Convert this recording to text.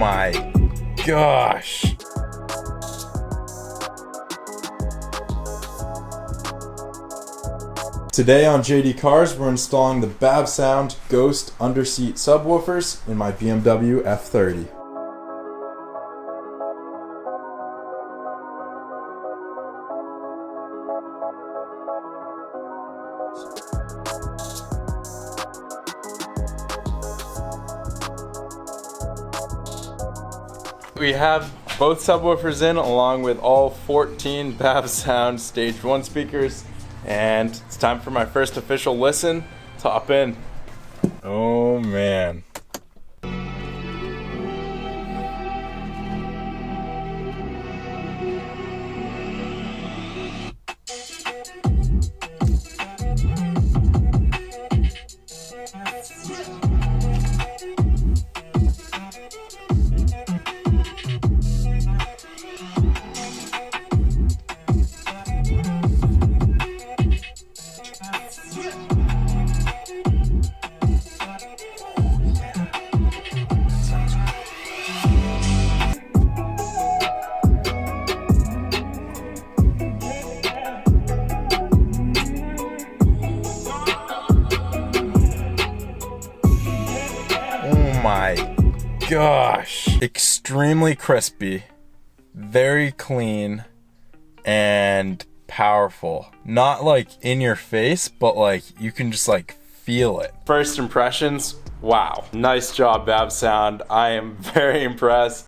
my gosh. Today on JD Cars, we're installing the Bavsound Ghost underseat subwoofers in my BMW F30. We have both subwoofers in along with all 14 Bavsound Stage 1 speakers, and it's time for my first official listen. Top in. Oh man. Oh my gosh. Extremely crispy, very clean, and powerful. Not like in your face, but like you can just like feel it. First impressions, wow. Nice job, Bavsound. I am very impressed.